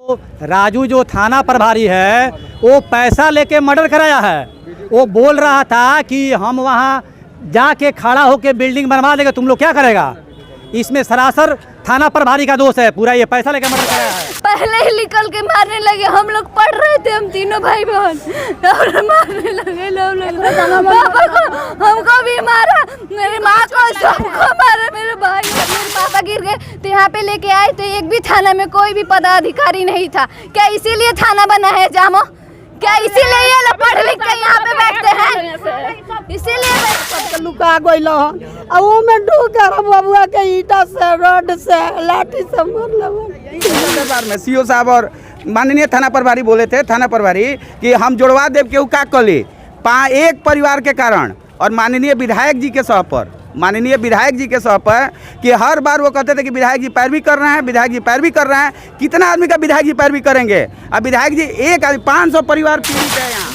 राजू जो थाना प्रभारी है वो पैसा लेके मर्डर कराया है। वो बोल रहा था कि हम वहाँ जाके खड़ा होके बिल्डिंग बनवा देंगे, तुम लोग क्या करेगा। इसमें सरासर थाना प्रभारी का दोष है पूरा, ये पैसा लेके मर्डर कराया है। पहले ही निकल के मारने लगे, हम लोग पढ़ रहे थे, हम तीनों भाई बहन, और मारने लगे लोग। पापा को हमको भी मारा, मेरी माँ को, सबको मारा, मेरे भाई मेरे पापा गिर गए। तो यहाँ पे लेके आए तो एक भी थाना में कोई भी पदाधिकारी नहीं था। क्या इसीलिए थाना बना है जामो? क्या इसीलिए ये लोग पढ़ लिख के यहाँ पे बैठते हैं? इसीलिए लुका गइल में ढूकर बबुआ के ईटा से, रोड से, लाठी से मार में सीओ साहब और माननीय थाना प्रभारी बोले थे, थाना प्रभारी कि हम जुड़वा देव केहू का कली एक परिवार के कारण, और माननीय विधायक जी के सह पर, माननीय विधायक जी के सह पर कि हर बार वो कहते थे कि विधायक जी पैरवी कर रहे हैं, विधायक जी पैरवी कर रहे हैं। कितना आदमी का विधायक जी पैरवी करेंगे? अब विधायक जी एक आदमी 500 परिवार पीड़ित है यहाँ।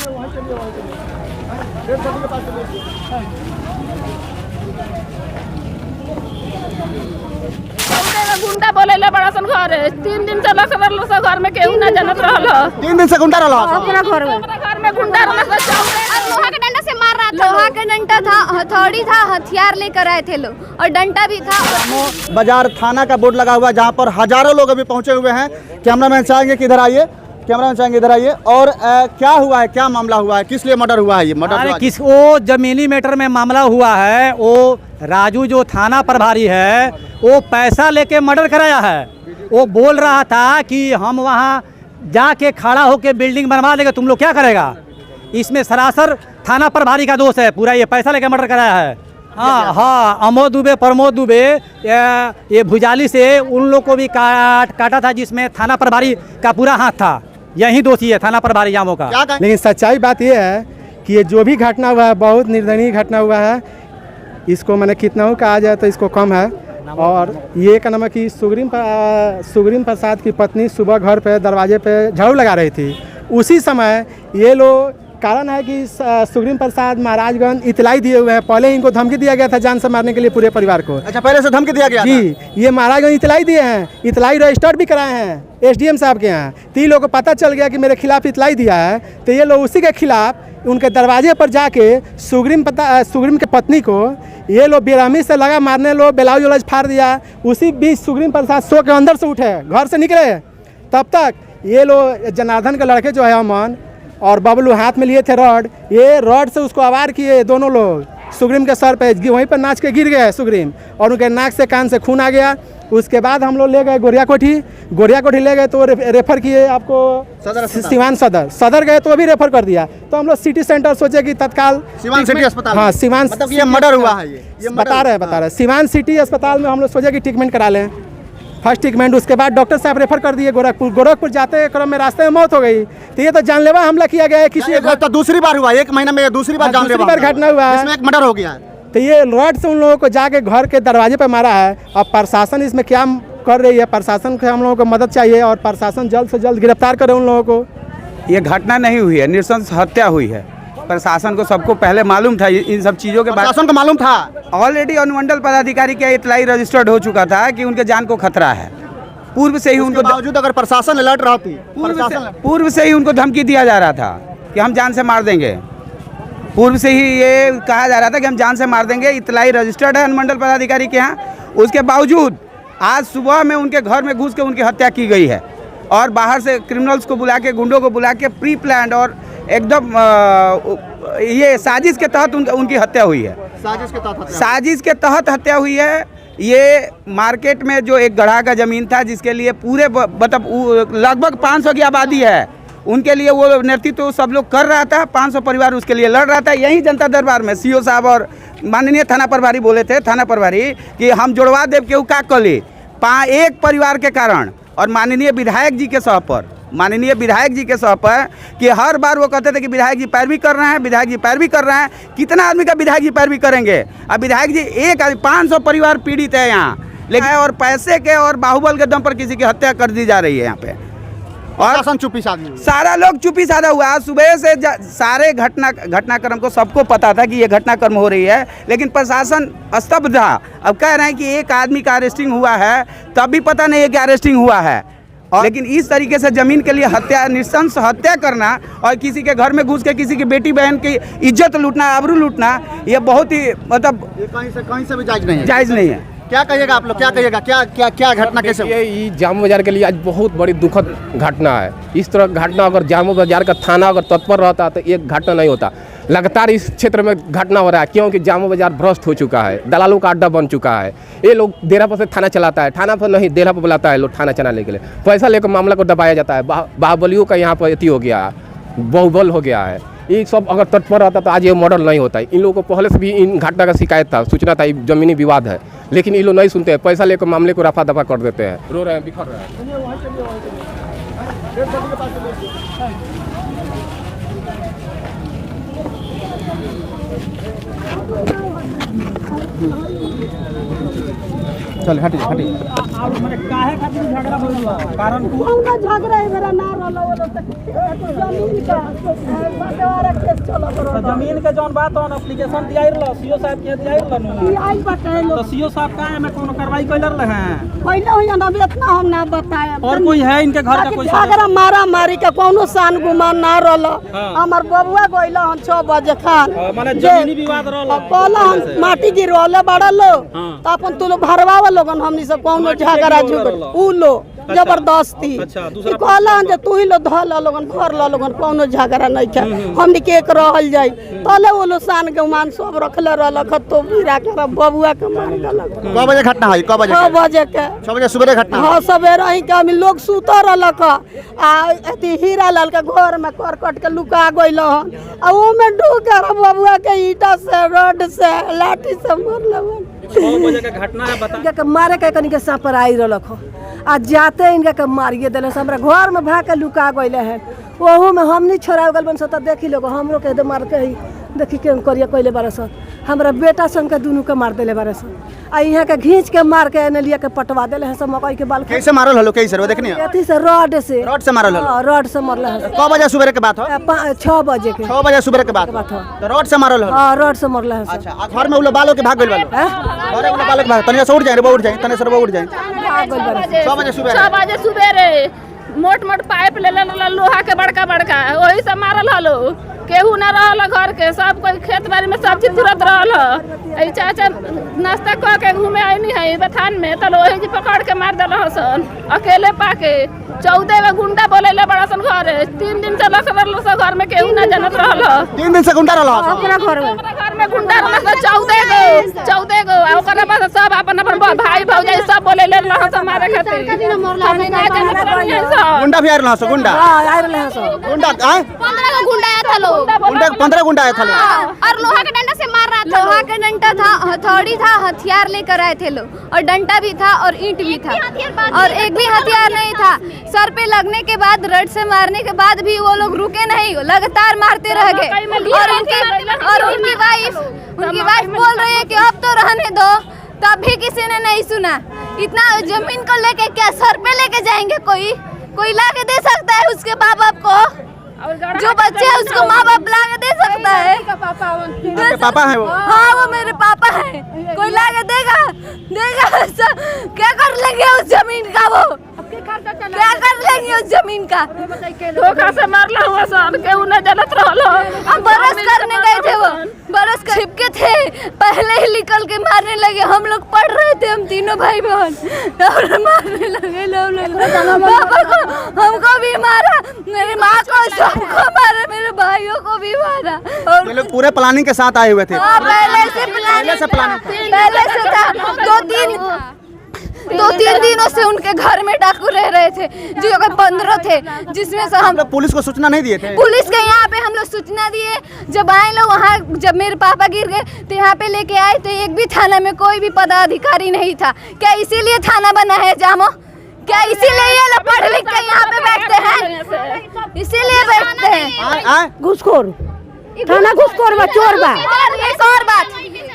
गुंडा बोले बड़ा सन घर है, 3 दिन से लोग घर में केहू ना जानत रहल। 3 दिन से गुंडा रहल अपना घर में गुंडा लोहा के डंडा से मार रहा था। लोहा का डंडा था, हथौड़ी था, हथियार लेकर आए थे लोग, और डंडा भी था। बाजार थाना का बोर्ड लगा हुआ है जहाँ पर हजारों लोग अभी पहुंचे हुए हैं। कैमरामैन चाहेंगे कि इधर आइए, कैमरामैन चाहेंगे इधर आइए। और क्या हुआ है, क्या मामला हुआ है, किस लिए मर्डर हुआ है? ये मर्डर किस वो जमीनी मैटर में मामला हुआ है। वो राजू जो थाना प्रभारी है वो पैसा लेके मर्डर कराया है। वो बोल रहा था कि हम वहाँ जाके खड़ा होके बिल्डिंग बनवा देंगे, तुम लोग क्या करेगा। इसमें सरासर थाना प्रभारी का दोष है पूरा, ये पैसा लेके मर्डर कराया है। हाँ, अमोद दुबे, प्रमोद दुबे, ये भुजाली से उन लोग को भी काटा था, जिसमें थाना प्रभारी का पूरा हाथ था। यही दोषी है थाना प्रभारी जामो का। लेकिन सच्चाई बात यह है कि ये जो भी घटना हुआ है बहुत निर्दयनीय घटना हुआ है। इसको मैंने कितना हो कहा जाए तो इसको कम है। और ये का नाम है कि सुग्रीम प्रसाद की पत्नी सुबह घर पे दरवाजे पे झाड़ू लगा रही थी। उसी समय ये लोग, कारण है कि सुग्रीम प्रसाद महाराजगंज इतलाई दिए हुए हैं। पहले इनको धमकी दिया गया था जान से मारने के लिए पूरे परिवार को। अच्छा, पहले से धमकी दिया गया जी था? ये महाराजगंज इतलाई दिए हैं, इतलाई रजिस्टर्ड भी कराए हैं एसडीएम साहब के यहाँ। तो ये लोग को पता चल गया कि मेरे खिलाफ इतलाई दिया है, तो ये लोग उसी के खिलाफ उनके दरवाजे पर जाके सुग्रीम के पत्नी को ये लोग बेरहमी से लगा मारने, लोग ब्लाउज व्लाउज फाड़ दिया। उसी बीच सुग्रीम प्रसाद सो के अंदर से उठे, घर से निकले, तब तक ये लोग जनार्दन के लड़के जो है अमन और बबलू हाथ में लिए थे रॉड, ये रॉड से उसको आवार किए दोनों लोग। सुग्रीम के सर पे वहीं पर नाच के गिर गए सुग्रीम, और उनके नाक से कान से खून आ गया। उसके बाद हम लोग ले गए गोरिया कोठी ले गए तो रेफर किए आपको सिवान सदर गए तो भी रेफर कर दिया। तो हम लोग सिटी सेंटर सोचे कि तत्काल सिवान सिटी अस्पताल, हाँ सिवान, मतलब ये मर्डर हुआ है। ये बता रहे सिवान सिटी अस्पताल में हम लोग सोचे कि ट्रीटमेंट करा लें, फर्स्ट ट्रीटमेंट। उसके बाद डॉक्टर साहब रेफर कर दिए गोरखपुर जाते क्रम में रास्ते में मौत हो गई। तो ये तो जानलेवा हमला किया गया है किसी। तो दूसरी बार हुआ, 1 महीने में दूसरी बार जानलेवा घटना हुआ है, इसमें एक मर्डर हो गया है। तो ये रॉड से उन लोगों को जाके घर के दरवाजे पे मारा है। अब प्रशासन इसमें क्या कर रही है, प्रशासन से हम लोगों को मदद चाहिए और प्रशासन जल्द से जल्द गिरफ्तार करे उन लोगों को। ये घटना नहीं हुई है, नृशंस हत्या हुई है। प्रशासन को सबको पहले मालूम था इन सब चीज़ों के बारे में। प्रशासन को मालूम था ऑलरेडी अनुमंडल पदाधिकारी का इतलाई रजिस्टर्ड हो चुका था कि उनके जान को खतरा है। पूर्व से ही उनको, बावजूद अगर प्रशासन अलर्ट रहती, पूर्व से ही उनको धमकी दिया जा रहा था कि हम जान से मार देंगे। पूर्व से ही ये कहा जा रहा था कि हम जान से मार देंगे। इतलाई रजिस्टर्ड है अनुमंडल पदाधिकारी के यहाँ। उसके बावजूद आज सुबह में उनके घर में घुस के उनकी हत्या की गई है, और बाहर से क्रिमिनल्स को बुला के, गुंडों को बुला के प्री प्लान्ड और एकदम ये साजिश के तहत उनकी हत्या हुई है। साजिश के तहत हत्या हुई है। ये मार्केट में जो एक गढ़ा का ज़मीन था, जिसके लिए पूरे मतलब लगभग 500 की आबादी है, उनके लिए वो नेतृत्व सब लोग कर रहा था। 500 परिवार उसके लिए लड़ रहा था। यही जनता दरबार में सीओ साहब और माननीय थाना प्रभारी बोले थे, थाना प्रभारी कि हम जुड़वा देव केहू का कली एक परिवार के कारण, और माननीय विधायक जी के सह पर, माननीय विधायक जी के सह पर कि हर बार वो कहते थे कि विधायक जी पैरवी कर रहे हैं, विधायक जी पैरवी कर रहे हैं। कितना आदमी का विधायक जी पैरवी करेंगे। अब विधायक जी एक 500 परिवार पीड़ित है यहाँ, लेकिन और पैसे के और बाहुबल के दम पर किसी की हत्या कर दी जा रही है यहाँ पे। और चुप्पी साधी, सारा लोग चुप्पी साधा हुआ। सुबह से सारे घटनाक्रम को सबको पता था कि ये घटनाक्रम हो रही है, लेकिन प्रशासन स्तब्ध था। अब कह रहे हैं कि एक आदमी का अरेस्टिंग हुआ है, तब भी पता नहीं है कि अरेस्टिंग हुआ है। लेकिन इस तरीके से जमीन के लिए हत्या, नृशंस हत्या करना और किसी के घर में घुस के किसी की बेटी बहन की इज्जत लूटना, आबरू लूटना, ये बहुत ही मतलब ये कहीं से भी जायज नहीं है। जायज़ नहीं है। क्या कहिएगा आप लोग, क्या कहिएगा, क्या क्या क्या घटना कैसे हुई? ये जामो बाजार के लिए आज बहुत बड़ी दुखद घटना है। इस तरह घटना अगर जामो बाजार का थाना अगर तत्पर रहता तो ये घटना नहीं होता। लगातार इस क्षेत्र में घटना हो रहा है क्योंकि जामो बाजार भ्रष्ट हो चुका है, दलालों का अड्डा बन चुका है। ये लोग डेरा पर से थाना चलाता है, थाना पर नहीं डेरा पर बुलाता है लोग थाना चलाने के लिए, पैसा लेकर मामला को दबाया जाता है। बाहुबलियों का यहाँ पर अति हो गया है, बाहुबल हो गया है। ये सब अगर तत्पर रहता तो आज ये मॉडल नहीं होता है। इन लोगों को पहले से भी इन घटना का शिकायत था, सूचना था, जमीनी विवाद है, लेकिन ये लोग नहीं सुनते हैं, पैसा लेकर मामले को रफा दफा कर देते हैं, रो रहे हैं, बिखर रहे हैं। चल हटिए हटिए। हमका झगड़ा है मेरा ना रहला वो लोग जमीन का बंटवारा केस चला करो। जमीन के जौन बात ऑन एप्लीकेशन दियाई रहल सीओ साहब के दियाई रहल ई आई बताए तो लोग सीओ साहब का है में कोनो कार्रवाई कइलर रहे हैं पहले हुई ना इतना हम ना बताए। और कोई है इनके घर का कोई झगड़ा मारा मारी का कोनो सान गुमान ना रहला। हमर बबुआ गइला हम 6 बजे खान माने जमीनी विवाद रहल कहला हम माटी गिरवाले बड़ा लो तो अपन तू लोग भरवावा लोगन हमनी से कोनो झगड़ा झुगड़ उ लो जबरदस्ती कहला जे तू ही लो धल लोगन घर लो लोगन कोनो झगड़ा नहीं है हमनी के एक रहल जाई तले वो लो सान के मान सब रखले रहल खतो गिरा के बबुआ के मार गलक। कब बजे घटना हुई? कब बजे? 6 बजे के 6 बजे सुबह घटना। हाँ सवेरे ही के हम लोग सुता रहलक आ अथी हीरा लाल के घर में करकट के लुका गइल हन आ वो में डूब के बबुआ के ईटा से रड से लाठी से मारल। 6 बजे का घटना है बता इनका के मारे के कनी के सांपर आई रहलक हो आ जाते इनका के मारिए देले हमरा घर में भाग के लुका गइले हैं ओहू में हमनी छोड़ा गल बन सत देखी लोग हमरो के मार के ही देखी के करिया कइले बारस हमरा बेटा संग के दुनू के मार देले बारस आ यहाँ के घींच के मार के एने लिया के पटवा देले हैं सब मकई के बाल कैसे मारल हलो? कैसे वो देखनी है? अथी से रड से मारल हलो? हाँ, रड से मरले हैं। कब बजे सुबह के बात हो? 6 बजे के 6 बजे सुबह के बात बात हो। तो रोड से मारल हलो? हाँ रड से मरले हैं। अच्छा आ घर में उलो बालो के भाग गइल बालो? घर में उलो बालो के भाग तने से उठ जाए रे उठ जाए तने से उठ जाए 6 बजे सुबह 6 बजे सुबेरे मोट मोट पाइप ले लोहा के बड़का बड़का वही से मारल हलो। केहू न रहल घर के, सब कोई खेत बाड़ी में सब चीज तुरंत रहल। चाचा नाश्ता कह के घूमे आईनी है बथान में तो वही जी पकड़ के मार दिल सन अकेले पाके। 14 गो गुंडा बोले बड़ा सन घर 3 दिन से घर में केहू न जानत रहल। 3 दिन से गुंडा रहल ओकरा घर में गुंडा रहल 14 गो ओकरा बाद सब अपन भाई भौजाई सब बोले रहल मारे खातिर। गुंडा भी आ रहल छ गुंडा? हां आ रहले हैं सब गुंडा 15 गो गुंडा आया था लोग। गुंडा 15 गुंडा आया था लोग और लोहा के डंडा से मार रहा था। लोहा का डंडा था, हथौड़ी था, हथियार लेकर आए थे लोग और डंडा भी था और ईंट भी था और एक भी हथियार नहीं था। सर पे लगने के बाद रड से मारने के बाद भी वो लोग रुके नहीं, लगातार मारते रह गए। और उनकी वाइफ बोल रही है कि अब तो रहने दो, तब भी किसी ने नहीं सुना। इतना जमीन को लेके क्या सर पे लेके जाएंगे? कोई ला के दे सकता है उसके माँ बाप को? जो बच्चे है उसको माँ बाप ला के दे सकता है? पापा है वो? हाँ वो मेरे पापा है। कोई ला के देगा? क्या कर लेंगे उस जमीन का? वो क्या कर लेंगे उस जमीन का? धोखा से मारला हुआ सन केहू न जानत रहल। हम बरस करने गए थे, वो बरस छिपके थे, पहले ही निकल के मारने लगे। हम लोग पढ़ रहे थे, हम तीनों भाई बहन, और मारने लगे लोग। पापा को हमको भी मारा, मेरी माँ को, सबको मारा, मेरे भाइयों को भी मारा। और ये लोग पूरे प्लानिंग के साथ आए हुए थे? पहले से था। 2-3 दिनों से उनके घर में डाकू रह रहे थे, जो अगर 15 थे, जिसमें से हम लोग पुलिस को सूचना नहीं दिए थे? पुलिस के यहाँ पे हम लोग सूचना दिए। जब आए लोग वहाँ, जब मेरे पापा गिर गए तो यहाँ पे लेके आए तो एक भी थाना में कोई भी पदाधिकारी नहीं था। क्या इसीलिए थाना बना है जामो? क्या इसीलिए ये लोग पढ़ लिख के यहाँ पे बैठते हैं? इसीलिए बैठते हैं। घुसखोर थाना घुसखोर बा, चोर बा। एक और बात,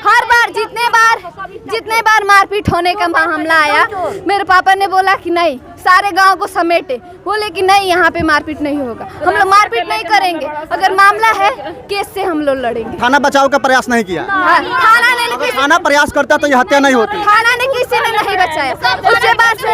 हर बार जितने बार मारपीट होने का मामला आया, मेरे पापा ने बोला कि नहीं, सारे गांव को समेटे। बोले कि नहीं, यहाँ पे मारपीट नहीं होगा, हम लोग मारपीट नहीं करेंगे। अगर मामला है केस से हम लोग लड़ेंगे। थाना बचाव का प्रयास नहीं किया? थाना ने थाना प्रयास करता तो ये हत्या नहीं होती। थाना ने किसी ने नहीं बचाया। उसके बाद से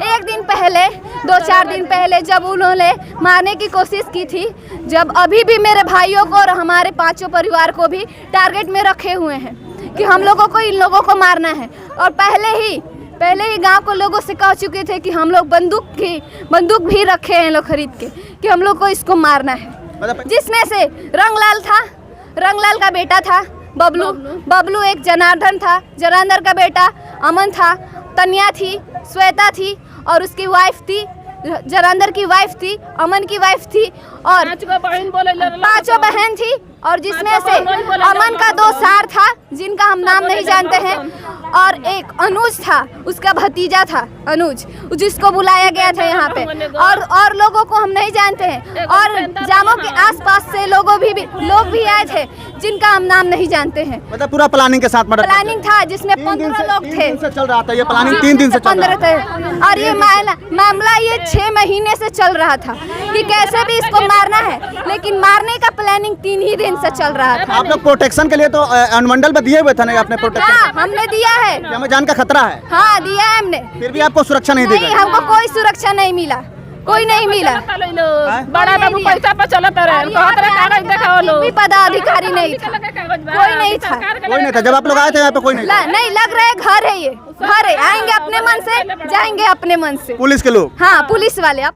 एक दिन पहले 2-4 दिन पहले जब उन्होंने मारने की कोशिश की थी, जब अभी भी मेरे भाइयों को और हमारे 5 परिवार को भी टारगेट में रखे हुए हैं कि हम लोगों को इन लोगों को मारना है। और पहले ही गांव को लोगों से कह चुके थे कि हम लोग बंदूक भी रखे हैं लोग खरीद के कि हम लोग को इसको मारना है। जिसमें से रंगलाल का बेटा था बबलू, एक जनार्दन था, जनार्दन का बेटा अमन था, तन्या थी, श्वेता थी और उसकी वाइफ थी, जनार्दन की वाइफ थी, अमन की वाइफ थी और 5 बहन थी। और जिसमें से अमन का 2 सार था जिनका हम नाम नहीं जानते हैं और एक अनुज था, उसका भतीजा था अनुज, जिसको बुलाया गया था यहाँ पे और लोगों को हम नहीं जानते हैं। और जामो के आसपास से लोग भी आए थे जिनका हम नाम नहीं जानते हैं। मतलब पूरा प्लानिंग के साथ मर्डर प्लानिंग था जिसमें 15 लोग थे। चल रहा था ये प्लानिंग 3 दिन से चल रहा था। और ये मामला ये 6 महीने से चल रहा था कि कैसे भी इसको मारना है, लेकिन मारने का प्लानिंग 3 ही दिन से चल रहा था। आप लोग प्रोटेक्शन के लिए तो अनुमंडल में दिए हुए थे ना अपने प्रोटेक्शन? हाँ, हमने दिया है। हमें जान का खतरा है? हाँ, दिया है हमने। फिर भी आपको सुरक्षा नहीं दी गई? हमको कोई सुरक्षा नहीं मिला, कोई नहीं मिला। बड़ा बाबू पैसा पर चलता रहे, कागज दिखाओ लो। कोई पदाधिकारी नहीं था, कोई नहीं था। कोई नहीं था जब आप लोग आए थे यहाँ पे? कोई नहीं था? नहीं, लग रहा है घर है, ये घर है। आएंगे अपने मन से, जाएंगे अपने मन से। पुलिस के लोग? हाँ, पुलिस वाले।